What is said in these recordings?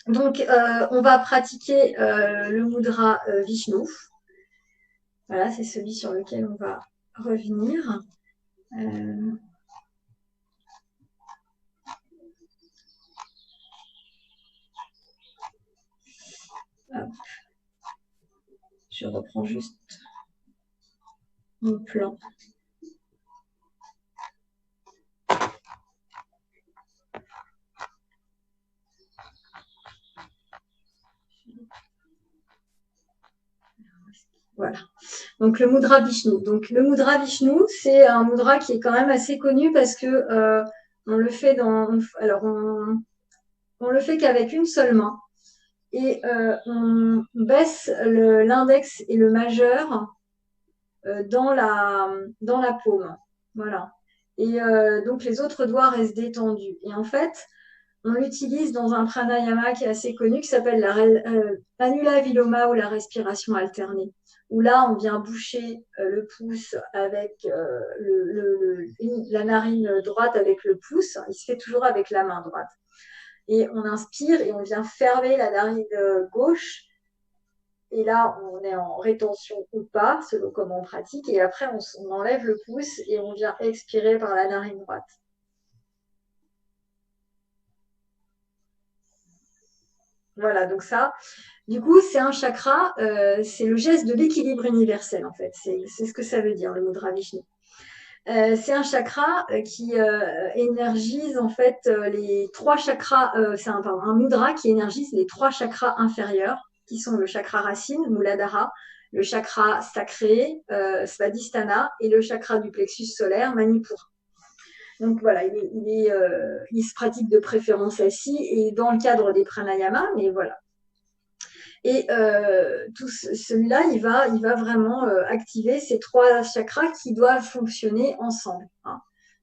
Donc, on va pratiquer le mudra Vishnu. Voilà, c'est celui sur lequel on va revenir. Euh, hop, je reprends juste mon plan. Voilà. Donc, le mudra Vishnu. Donc, le mudra Vishnu, c'est un mudra qui est quand même assez connu parce que on le fait alors on le fait qu'avec une seule main et on baisse l'index et le majeur dans la paume. Voilà. Et donc les autres doigts restent détendus. Et en fait, on l'utilise dans un pranayama qui est assez connu qui s'appelle l'anula viloma ou la respiration alternée. Où là, on vient boucher le pouce avec la narine droite avec le pouce. Il se fait toujours avec la main droite. Et on inspire et on vient fermer la narine gauche et là, on est en rétention ou pas, selon comment on pratique. Et après, on enlève le pouce et on vient expirer par la narine droite. Voilà, donc ça, du coup, c'est un chakra, c'est le geste de l'équilibre universel, en fait. C'est ce que ça veut dire, le mudra Vishnu. C'est un chakra qui énergise, en fait, les trois chakras, pardon, un mudra qui énergise les trois chakras inférieurs, qui sont le chakra racine, Muladhara, le chakra sacré, Svadhisthana, et le chakra du plexus solaire, Manipura. Donc voilà, il se pratique de préférence assis et dans le cadre des pranayamas, mais voilà. Et celui-là, il va vraiment activer ces trois chakras qui doivent fonctionner ensemble. Hein.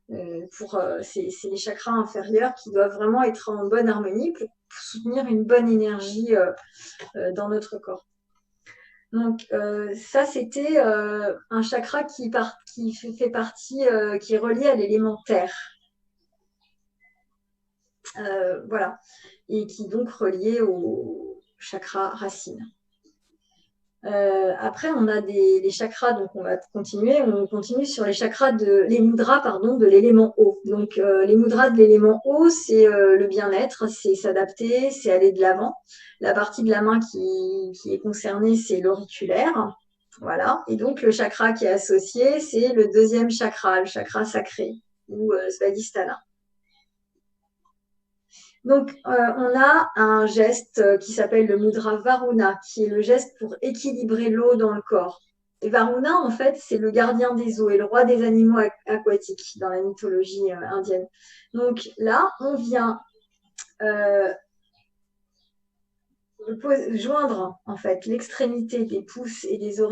C'est les chakras inférieurs qui doivent vraiment être en bonne harmonie pour soutenir une bonne énergie dans notre corps. Donc ça, c'était un chakra qui fait partie, qui est relié à l'élément terre. Voilà. Et qui est donc relié au chakra racine. Après, on a les chakras, donc on va continuer. On continue sur les mudras, pardon, de l'élément eau. Donc, les mudras de l'élément eau, c'est le bien-être, c'est s'adapter, c'est aller de l'avant. La partie de la main qui est concernée, c'est l'auriculaire. Voilà. Et donc, le chakra qui est associé, c'est le deuxième chakra, le chakra sacré, ou Svadhisthana. Donc, on a un geste qui s'appelle le mudra Varuna, qui est le geste pour équilibrer l'eau dans le corps. Et Varuna, en fait, c'est le gardien des eaux et le roi des animaux aquatiques dans la mythologie indienne. Donc là, on vient joindre en fait l'extrémité des pouces et des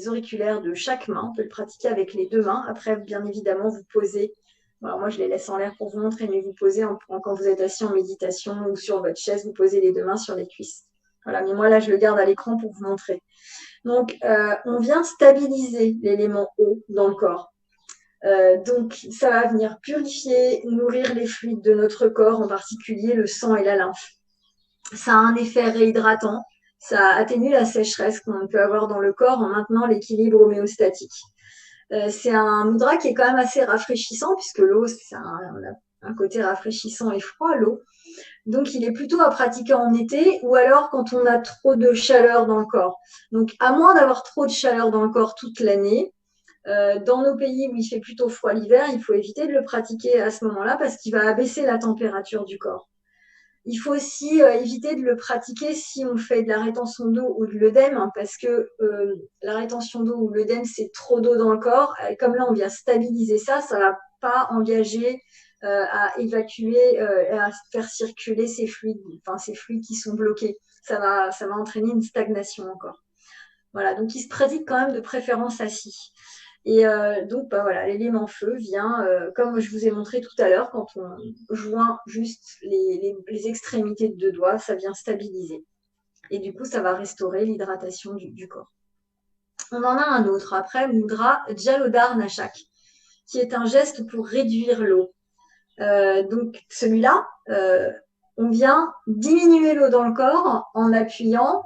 auriculaires de chaque main. On peut le pratiquer avec les deux mains. Après, bien évidemment, vous posez. Alors moi, je les laisse en l'air pour vous montrer, mais vous posez quand vous êtes assis en méditation ou sur votre chaise, vous posez les deux mains sur les cuisses. Voilà, mais moi là, je le garde à l'écran pour vous montrer. Donc, on vient stabiliser l'élément eau dans le corps. Donc, ça va venir purifier, nourrir les fluides de notre corps, en particulier le sang et la lymphe. Ça a un effet réhydratant, ça atténue la sécheresse qu'on peut avoir dans le corps en maintenant l'équilibre homéostatique. C'est un mudra qui est quand même assez rafraîchissant puisque l'eau, un côté rafraîchissant et froid, l'eau. Donc, il est plutôt à pratiquer en été ou alors quand on a trop de chaleur dans le corps. Donc, à moins d'avoir trop de chaleur dans le corps toute l'année, dans nos pays où il fait plutôt froid l'hiver, il faut éviter de le pratiquer à ce moment-là parce qu'il va abaisser la température du corps. Il faut aussi éviter de le pratiquer si on fait de la rétention d'eau ou de l'œdème, hein, parce que la rétention d'eau ou l'œdème, c'est trop d'eau dans le corps. Et comme là, on vient stabiliser ça, ça ne va pas engager à évacuer, à faire circuler ces fluides qui sont bloqués. Ça va entraîner une stagnation encore. Voilà, donc il se pratique quand même de préférence assis. Et donc, bah, voilà, l'élément feu vient, comme je vous ai montré tout à l'heure, quand on joint juste les extrémités de deux doigts, ça vient stabiliser. Et du coup, ça va restaurer l'hydratation du corps. On en a un autre après, Mudra Jalodhar Nashak, qui est un geste pour réduire l'eau. Donc, celui-là, on vient diminuer l'eau dans le corps en appuyant,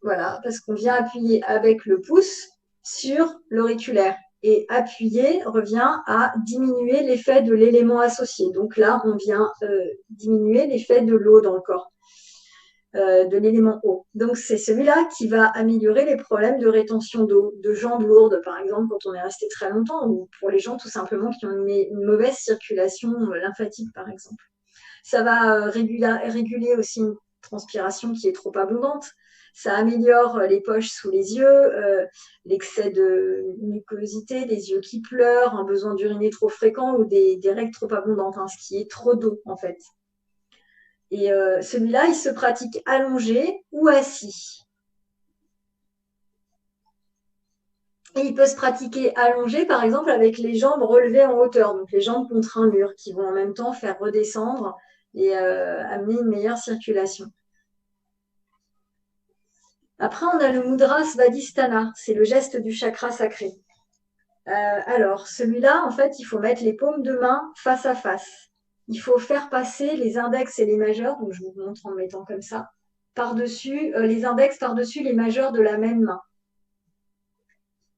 voilà, parce qu'on vient appuyer avec le pouce sur l'auriculaire. Et appuyer revient à diminuer l'effet de l'élément associé. Donc là, on vient diminuer l'effet de l'eau dans le corps, de l'élément eau. Donc c'est celui-là qui va améliorer les problèmes de rétention d'eau, de jambes lourdes, par exemple, quand on est resté très longtemps, ou pour les gens tout simplement qui ont une mauvaise circulation lymphatique, par exemple. Ça va réguler aussi une transpiration qui est trop abondante. Ça améliore les poches sous les yeux, l'excès de mucosité, des yeux qui pleurent, un besoin d'uriner trop fréquent ou des règles trop abondantes, ce qui est trop d'eau en fait. Et celui-là, il se pratique allongé ou assis. Et il peut se pratiquer allongé, par exemple, avec les jambes relevées en hauteur, donc les jambes contre un mur, qui vont en même temps faire redescendre et amener une meilleure circulation. Après, on a le Mudra Svadhisthana, c'est le geste du chakra sacré. Alors, celui-là, en fait, il faut mettre les paumes de main face à face. Il faut faire passer les index et les majeurs, donc je vous montre en le mettant comme ça, par-dessus, les index par-dessus les majeurs de la même main.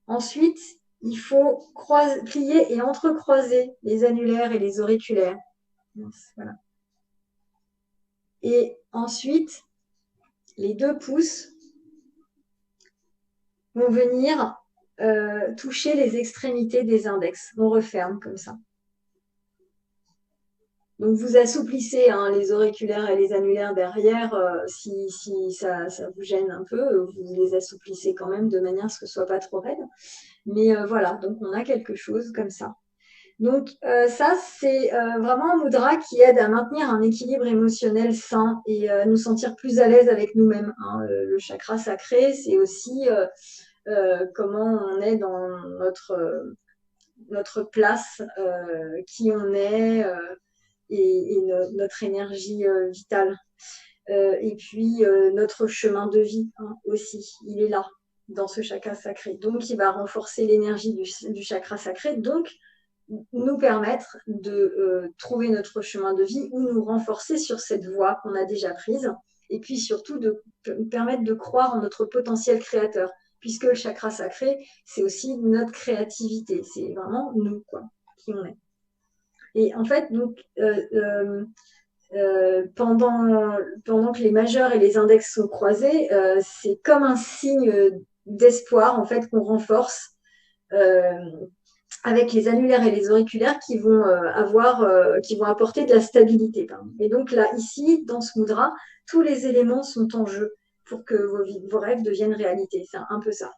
Ensuite, il faut plier et entrecroiser les annulaires et les auriculaires. Voilà. Et ensuite, les 2 pouces vont venir toucher les extrémités des index. On referme comme ça. Donc, vous assouplissez les auriculaires et les annulaires derrière. Si ça vous gêne un peu, vous les assouplissez quand même de manière à ce que ce soit pas trop raide. Mais voilà, donc on a quelque chose comme ça. Donc ça, c'est vraiment un mudra qui aide à maintenir un équilibre émotionnel sain et à nous sentir plus à l'aise avec nous-mêmes. Le chakra sacré, c'est aussi comment on est dans notre place, qui on est et notre énergie vitale. Et puis notre chemin de vie aussi, il est là dans ce chakra sacré. Donc, il va renforcer l'énergie du chakra sacré, donc nous permettre de trouver notre chemin de vie ou nous renforcer sur cette voie qu'on a déjà prise. Et puis surtout, de permettre de croire en notre potentiel créateur, puisque le chakra sacré, c'est aussi notre créativité. C'est vraiment nous, qui on est. Et en fait, donc, pendant que les majeurs et les index sont croisés, c'est comme un signe d'espoir en fait qu'on renforce avec les annulaires et les auriculaires qui vont apporter de la stabilité. Et donc là, ici, dans ce mudra, tous les éléments sont en jeu pour que vos rêves deviennent réalité. C'est un peu ça.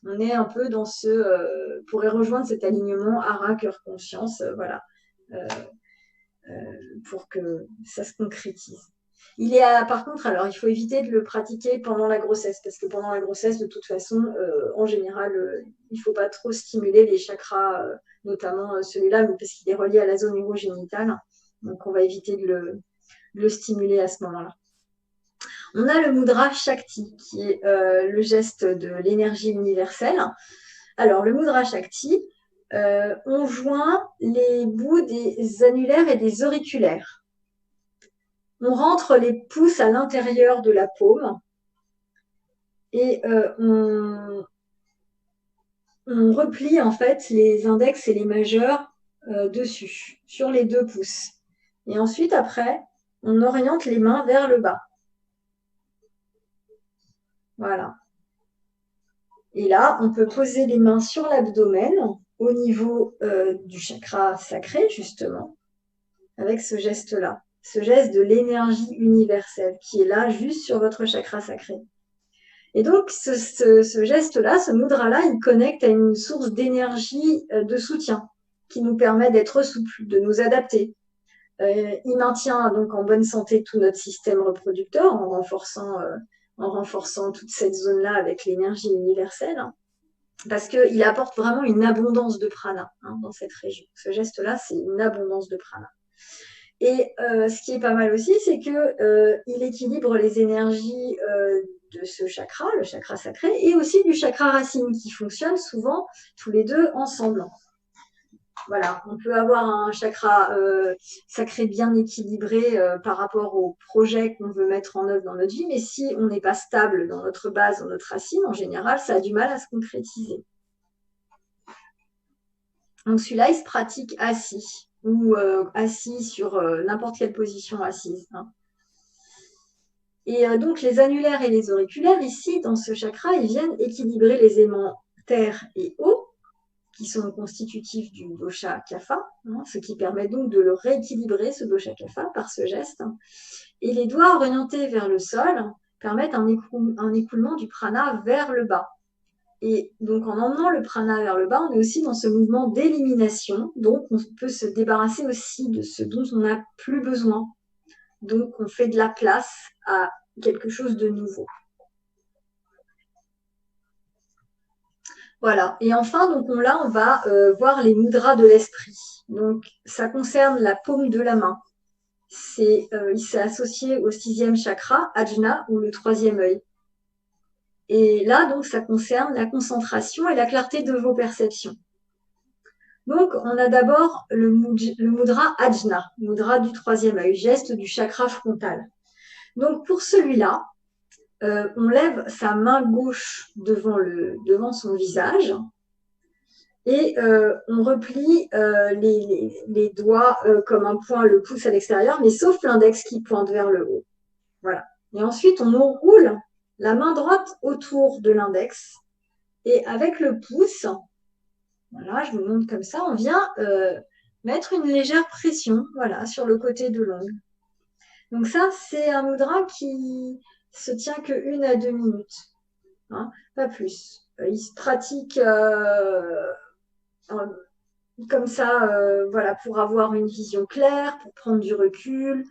On est un peu dans pourrait rejoindre cet alignement hara, cœur, conscience, voilà. Pour que ça se concrétise. Par contre, alors, il faut éviter de le pratiquer pendant la grossesse, parce que pendant la grossesse, de toute façon, en général, il ne faut pas trop stimuler les chakras, notamment celui-là, parce qu'il est relié à la zone urogénitale. Donc, on va éviter de le stimuler à ce moment-là. On a le mudra Shakti, qui est le geste de l'énergie universelle. Alors, le mudra Shakti, on joint les bouts des annulaires et des auriculaires. On rentre les pouces à l'intérieur de la paume et on replie en fait les index et les majeurs dessus, sur les 2 pouces. Et ensuite, après, on oriente les mains vers le bas. Voilà. Et là, on peut poser les mains sur l'abdomen au niveau du chakra sacré, justement, avec ce geste-là. Ce geste de l'énergie universelle qui est là juste sur votre chakra sacré. Et donc, ce geste-là, ce mudra-là, il connecte à une source d'énergie de soutien qui nous permet d'être souple, de nous adapter. Il maintient donc en bonne santé tout notre système reproducteur en renforçant toute cette zone-là avec l'énergie universelle, parce qu'il apporte vraiment une abondance de prana dans cette région. Ce geste-là, c'est une abondance de prana. Et ce qui est pas mal aussi, c'est qu'il équilibre les énergies de ce chakra, le chakra sacré, et aussi du chakra racine, qui fonctionnent souvent tous les deux ensemble. Voilà, on peut avoir un chakra sacré bien équilibré par rapport au projet qu'on veut mettre en œuvre dans notre vie, mais si on n'est pas stable dans notre base, dans notre racine, en général, ça a du mal à se concrétiser. Donc celui-là, il se pratique assis ou assis sur n'importe quelle position assise. Hein. Et donc les annulaires et les auriculaires, ici, dans ce chakra, ils viennent équilibrer les éléments terre et eau, qui sont constitutifs du dosha kapha, hein, ce qui permet donc de le rééquilibrer, ce dosha kapha, par ce geste. Et les doigts orientés vers le sol permettent un écoulement du prana vers le bas. Et donc, en emmenant le prana vers le bas, on est aussi dans ce mouvement d'élimination. Donc, on peut se débarrasser aussi de ce dont on n'a plus besoin. Donc, on fait de la place à quelque chose de nouveau. Voilà. Et enfin, donc là, on va voir les mudras de l'esprit. Donc, ça concerne la paume de la main. Il s'est associé au 6e chakra, Ajna, ou le 3e œil. Et là, donc, ça concerne la concentration et la clarté de vos perceptions. Donc, on a d'abord le mudra Ajna, mudra du 3e œil, geste du chakra frontal. Donc, pour celui-là, on lève sa main gauche devant son visage et on replie les doigts comme un point, le pouce à l'extérieur, mais sauf l'index qui pointe vers le haut. Voilà. Et ensuite, on enroule la main droite autour de l'index et avec le pouce, voilà, je vous montre comme ça, on vient mettre une légère pression, voilà, sur le côté de l'ongle. Donc ça, c'est un mudra qui se tient que 1 à 2 minutes, hein, pas plus. Il se pratique comme ça, voilà, pour avoir une vision claire, pour prendre du recul,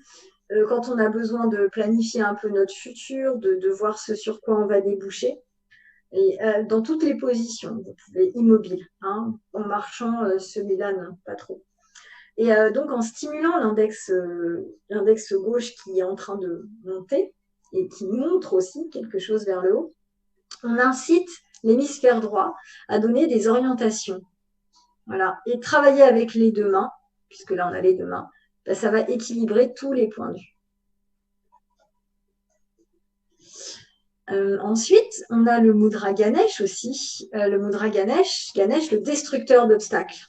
quand on a besoin de planifier un peu notre futur, de voir ce sur quoi on va déboucher. Et dans toutes les positions, vous pouvez immobile, hein, en marchant, celui-là, non, pas trop. Et donc, en stimulant l'index gauche qui est en train de monter et qui montre aussi quelque chose vers le haut, on incite l'hémisphère droit à donner des orientations. Voilà. Et travailler avec les deux mains, puisque là, on a les deux mains, ben, ça va équilibrer tous les points de vue. Ensuite, on a le mudra Ganesh aussi. Le mudra Ganesh, le destructeur d'obstacles.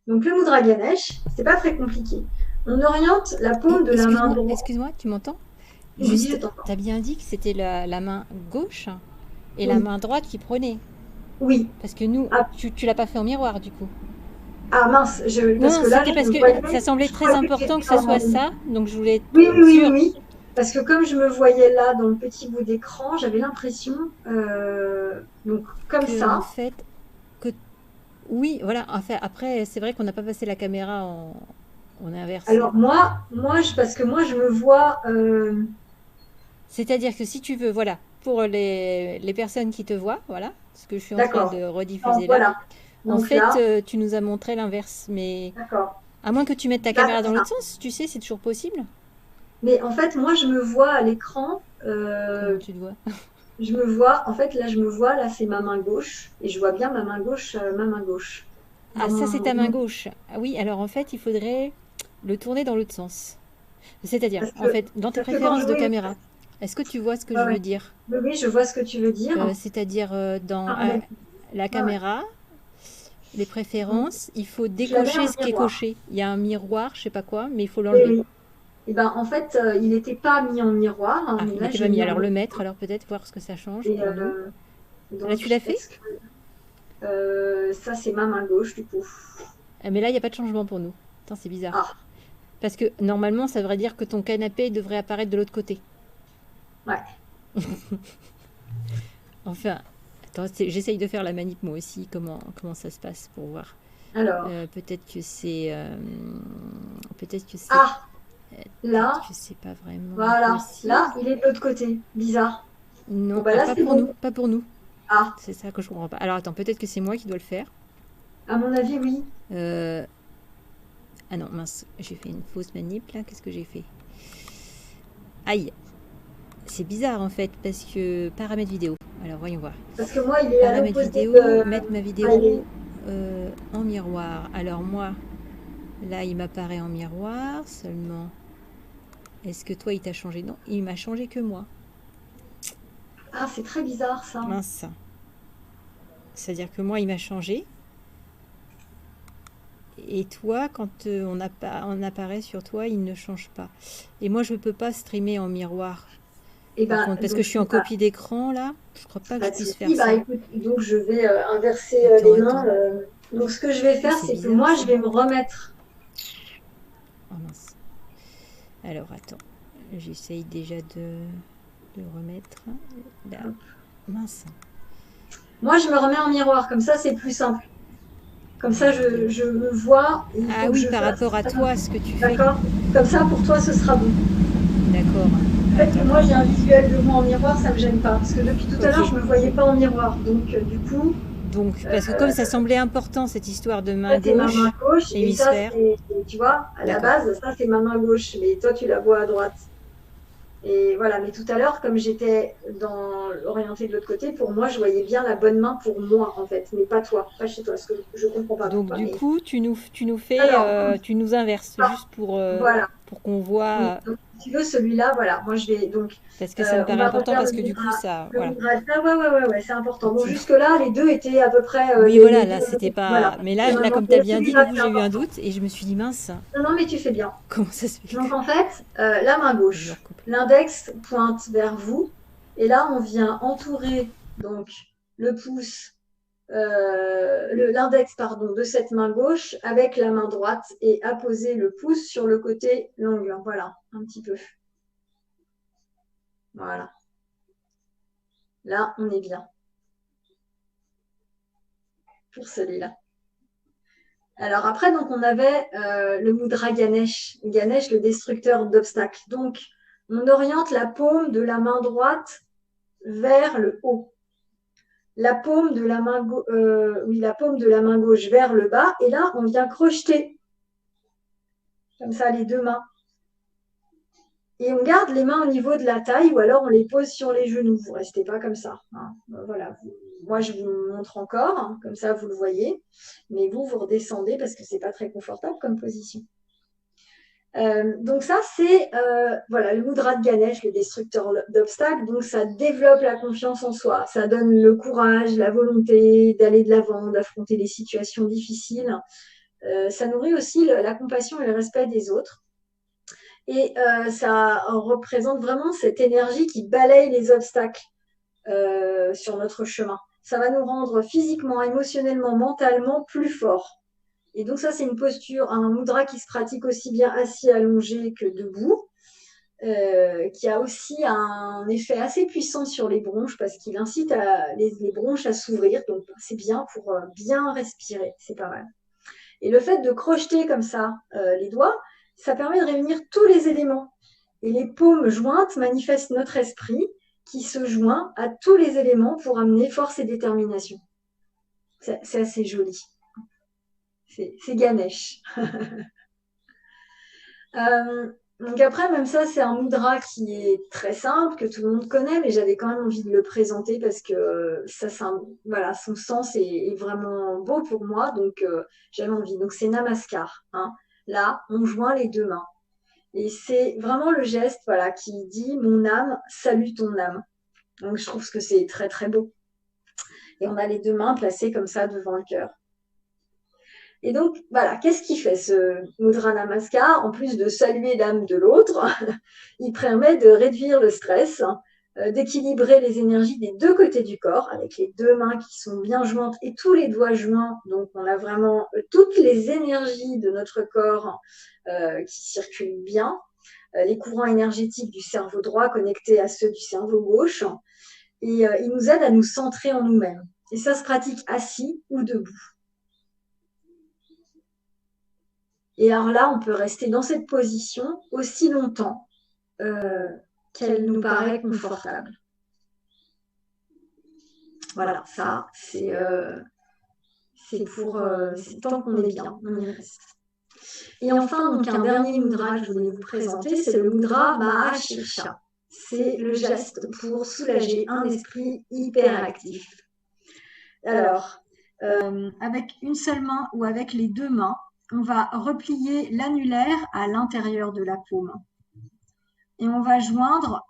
Donc, le mudra Ganesh, c'est pas très compliqué. On oriente la paume de la main droite. Excuse-moi, tu m'entends? Oui, Juste, tu as bien dit que c'était la main gauche et la main droite qui prenait. Oui. Parce que nous, tu l'as pas fait en miroir du coup. Ah mince, parce que ça semblait très important que ce soit ça, donc je voulais être sûre. Oui. Parce que comme je me voyais là dans le petit bout d'écran, j'avais l'impression, donc comme que, ça. En fait, oui, voilà. En fait, après, c'est vrai qu'on n'a pas passé la caméra en inverse. Alors parce que moi je me vois. C'est-à-dire que si tu veux, voilà, pour les personnes qui te voient, voilà, ce que je suis en train de rediffuser là. Voilà. Donc en fait, là, tu nous as montré l'inverse, mais à moins que tu mettes ta caméra dans l'autre sens, tu sais, c'est toujours possible. Mais en fait, moi, je me vois à l'écran. Comment tu te vois? Je me vois, en fait, là, c'est ma main gauche, et je vois bien ma main gauche. Ah, ça, c'est ta main gauche. Ah oui, alors en fait, il faudrait le tourner dans l'autre sens. C'est-à-dire, en fait, dans tes préférences de caméra, est-ce que tu vois ce que je veux dire? Oui, je vois ce que tu veux dire. C'est-à-dire, dans la caméra, les préférences, il faut décocher ce qui est coché. Il y a un miroir, je sais pas quoi, mais il faut l'enlever. Oui. Et ben, en fait, il n'était pas mis en miroir. Hein, il n'était pas mis. Alors le mettre, alors peut-être voir ce que ça change pour nous. Là, tu l'as fait? Ça, c'est ma main gauche, du coup. Mais là, il n'y a pas de changement pour nous. Attends, c'est bizarre. Parce que normalement, ça devrait dire que ton canapé devrait apparaître de l'autre côté. Ouais. Enfin, attends, j'essaye de faire la manip moi aussi, comment ça se passe pour voir. Alors. Peut-être que c'est... Ah, là. Je sais pas vraiment. Voilà. Là, il est de l'autre côté. Bizarre. Non, bon, là, pas pour nous. Ah. C'est ça que je comprends pas. Alors attends, peut-être que c'est moi qui dois le faire. À mon avis, oui. Ah non, mince, j'ai fait une fausse manip là. Qu'est-ce que j'ai fait? Aïe. C'est bizarre en fait, parce que paramètres vidéo. Alors voyons voir. Parce que moi, il est paramètres vidéo, mettre ma vidéo. en miroir. Alors moi, là, il m'apparaît en miroir seulement. Est-ce que toi, il t'a changé? Non, il m'a changé que moi. Ah, c'est très bizarre ça. Mince. C'est-à-dire que moi, il m'a changé. Et toi, quand on apparaît sur toi, il ne change pas. Et moi, je ne peux pas streamer en miroir. Et Par ben, contre, parce que donc, je suis en copie d'écran, là, je crois pas que pas je de puisse faire souci. Bah, ça. écoute, donc je vais inverser Attends, les mains. attends. Donc, ce que je vais Oui, faire, c'est c'est que bizarre, moi, je ça. vais me remettre. Oh mince. Alors, attends. J'essaye déjà de remettre. Là. Mince. Moi, je me remets en miroir. Comme ça, c'est plus simple. Comme ça, je me vois. Et il faut Ah que oui, je par fasse. rapport à toi, ce que tu fais. D'accord? Comme ça, pour toi, ce sera bon. D'accord. Le fait que Attends. moi, j'ai un visuel de moi en miroir, ça me gêne pas. Parce que depuis tout à l'heure, Ok. je me voyais pas en miroir. Donc, du coup, Donc, parce que comme ça semblait important, cette histoire de main ça, c'est ma main gauche, gauche. Et ça, hémisphère. c'est, tu vois, à la D'accord. base, ça, c'est ma main gauche. Mais toi, tu la vois à droite. Et voilà, mais tout à l'heure, comme j'étais orientée de l'autre côté, pour moi, je voyais bien la bonne main pour moi, en fait, mais pas toi, pas chez toi, parce que je comprends pas Donc pourquoi. du Mais coup, tu nous fais, alors, tu nous inverses, juste voilà. pour qu'on voit, Donc, si tu veux, celui-là, voilà. Moi, je vais donc, parce que ça me on paraît va pas important, faire parce que du coup, ça, le voilà. mudra. Ah, ouais, c'est important. Bon, Ok. jusque-là, les deux étaient à peu près Oui, les voilà, deux. là, c'était Voilà. pas. Mais Et là, maintenant, comme tu as bien dit, du celui-là, coup, c'est j'ai eu un important. doute et je me suis dit, mince, Non, non, mais tu fais bien. comment ça se fait que. Donc, en fait, la main Je vais me gauche, recouper. l'index pointe vers vous. Et là, on vient entourer donc le pouce, l'index pardon, de cette main gauche avec la main droite et apposer le pouce sur le côté long. Voilà, un petit peu. Voilà. Là, on est bien pour celui-là. Alors après, donc on avait le mudra Ganesh. Ganesh, le destructeur d'obstacles. Donc, on oriente la paume de la main droite vers le haut. La paume de la main, la paume de la main gauche vers le bas. Et là, on vient crocheter comme ça les deux mains. Et on garde les mains au niveau de la taille ou alors on les pose sur les genoux. Vous ne restez pas comme ça. Hein. Voilà. Moi, je vous montre encore, hein, comme ça vous le voyez. Mais vous redescendez parce que ce n'est pas très confortable comme position. Donc ça, c'est voilà, le mudra de Ganesh, le destructeur d'obstacles. Donc ça développe la confiance en soi. Ça donne le courage, la volonté d'aller de l'avant, d'affronter les situations difficiles. Ça nourrit aussi la compassion et le respect des autres. Et ça représente vraiment cette énergie qui balaye les obstacles sur notre chemin. Ça va nous rendre physiquement, émotionnellement, mentalement plus forts. Et donc ça, c'est une posture, un mudra qui se pratique aussi bien assis, allongé que debout, qui a aussi un effet assez puissant sur les bronches parce qu'il incite les bronches à s'ouvrir. Donc c'est bien pour bien respirer, c'est pas mal. Et le fait de crocheter comme ça les doigts, ça permet de réunir tous les éléments. Et les paumes jointes manifestent notre esprit qui se joint à tous les éléments pour amener force et détermination. C'est assez joli. C'est Ganesh. Donc après, même ça, c'est un mudra qui est très simple, que tout le monde connaît, mais j'avais quand même envie de le présenter parce que voilà, son sens est vraiment beau pour moi, donc j'avais envie. Donc c'est Namaskar. Hein. Là, on joint les deux mains. Et c'est vraiment le geste voilà, qui dit « Mon âme salue ton âme ». Donc je trouve que c'est très très beau. Et on a les deux mains placées comme ça devant le cœur. Et donc, voilà, qu'est-ce qu'il fait ce Mudra Namaskar? En plus de saluer l'âme de l'autre, il permet de réduire le stress, d'équilibrer les énergies des deux côtés du corps, avec les deux mains qui sont bien jointes et tous les doigts joints. Donc, on a vraiment toutes les énergies de notre corps qui circulent bien, les courants énergétiques du cerveau droit connectés à ceux du cerveau gauche. Et il nous aide à nous centrer en nous-mêmes. Et ça se pratique assis ou debout. Et alors là, on peut rester dans cette position aussi longtemps qu'elle nous paraît confortable. Voilà, ça, c'est tant qu'on est bien, on y reste. Et enfin, donc, un dernier mudra que je voulais vous présenter, c'est le mudra Mahashirsha. C'est le geste pour soulager un esprit hyperactif. Alors, avec une seule main ou avec les deux mains, on va replier l'annulaire à l'intérieur de la paume. Et on va joindre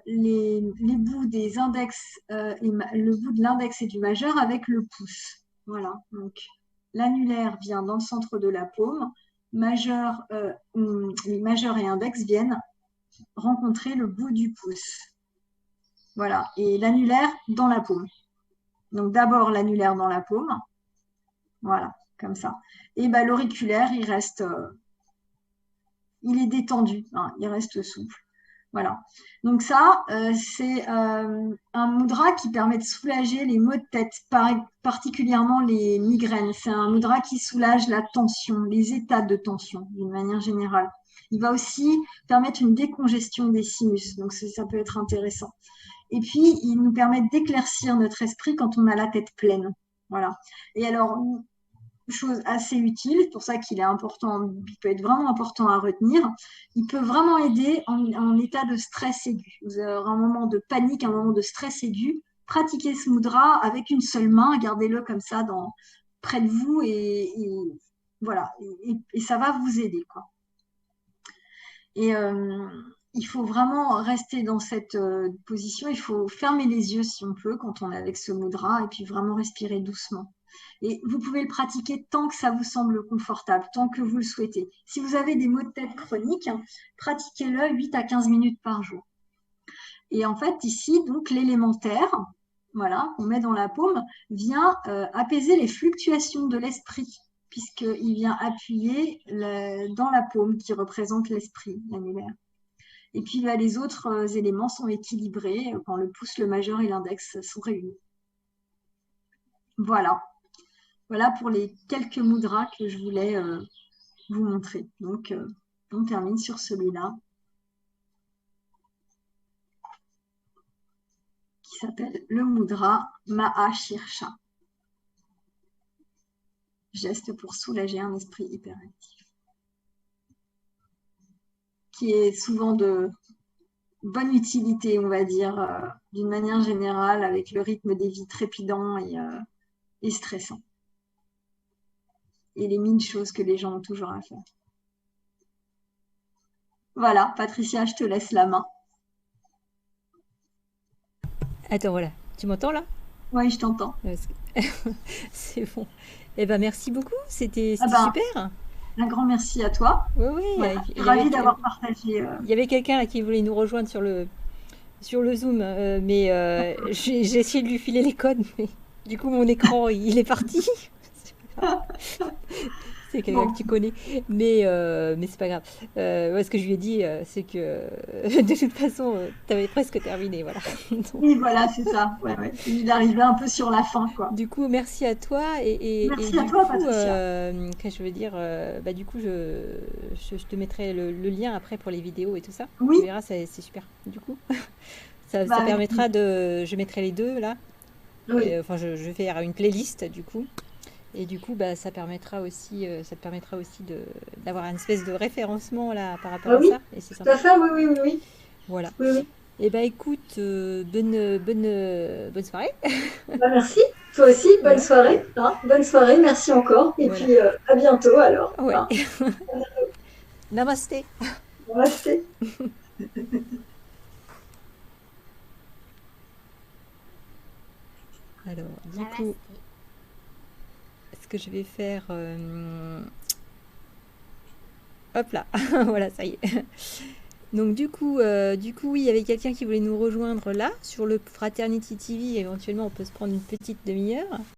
les bouts des index, le bout de l'index et du majeur avec le pouce. Voilà, donc l'annulaire vient dans le centre de la paume, majeur et index viennent rencontrer le bout du pouce. Voilà, et l'annulaire dans la paume. Donc d'abord l'annulaire dans la paume, voilà, comme ça. Et ben, l'auriculaire, il est détendu, hein, il reste souple. Voilà. Donc ça, c'est un mudra qui permet de soulager les maux de tête, particulièrement les migraines. C'est un mudra qui soulage la tension, les états de tension d'une manière générale. Il va aussi permettre une décongestion des sinus, donc ça peut être intéressant. Et puis, il nous permet d'éclaircir notre esprit quand on a la tête pleine. Voilà. Et alors, chose assez utile, c'est pour ça qu'il est important, il peut être vraiment important à retenir. Il peut vraiment aider en état de stress aigu. Vous avez un moment de panique, un moment de stress aigu. Pratiquez ce mudra avec une seule main, gardez-le comme ça près de vous et voilà. Et ça va vous aider, quoi. Et il faut vraiment rester dans cette position. Il faut fermer les yeux si on peut quand on est avec ce mudra et puis vraiment respirer doucement. Et vous pouvez le pratiquer tant que ça vous semble confortable, tant que vous le souhaitez. Si vous avez des maux de tête chroniques, pratiquez-le 8 à 15 minutes par jour. Et en fait, ici, donc l'élémentaire, voilà, qu'on met dans la paume, vient apaiser les fluctuations de l'esprit, puisqu'il vient appuyer dans la paume qui représente l'esprit, l'annulaire. Et puis là, les autres éléments sont équilibrés quand le pouce, le majeur et l'index sont réunis. Voilà. Voilà pour les quelques mudras que je voulais vous montrer. Donc, on termine sur celui-là qui s'appelle le mudra Maha Shirsha. Geste pour soulager un esprit hyperactif. Qui est souvent de bonne utilité, on va dire, d'une manière générale, avec le rythme des vies trépidant et stressant. Et les 1000 choses que les gens ont toujours à faire. Voilà, Patricia, je te laisse la main. Attends, voilà. Tu m'entends là? Oui, je t'entends. C'est bon. Eh ben, merci beaucoup. C'était super. Un grand merci à toi. Oui, oui. Voilà, ravie d'avoir partagé. Il y avait quelqu'un là qui voulait nous rejoindre sur le Zoom, mais j'ai essayé de lui filer les codes, mais du coup mon écran il est parti. C'est quelqu'un que tu connais, mais c'est pas grave. Ce que je lui ai dit, c'est que de toute façon, tu avais presque terminé, voilà. Donc, oui, voilà, c'est ça. Ouais. Il arrivait un peu sur la fin, quoi. Du coup, merci à toi merci à toi, Patricia. Qu'est-ce que je veux dire, du coup, je te mettrai le lien après pour les vidéos et tout ça. Oui. Tu verras, c'est super. Du coup, ça permettra je mettrai les deux là. Oui. Enfin, je vais faire une playlist du coup. Et du coup, ça te permettra aussi d'avoir une espèce de référencement là par rapport à ça. Et c'est sympa. Tout à fait, oui. Voilà. Oui. Et écoute, bonne soirée. Merci. Toi aussi, bonne soirée. Hein, bonne soirée, merci encore. Et puis à bientôt alors. Ouais. Hein. Namasté. Namasté. Alors, du coup, ce que je vais faire... Hop là, voilà, ça y est. Donc du coup, oui, il y avait quelqu'un qui voulait nous rejoindre là, sur le Fraternity TV. Éventuellement, on peut se prendre une petite demi-heure.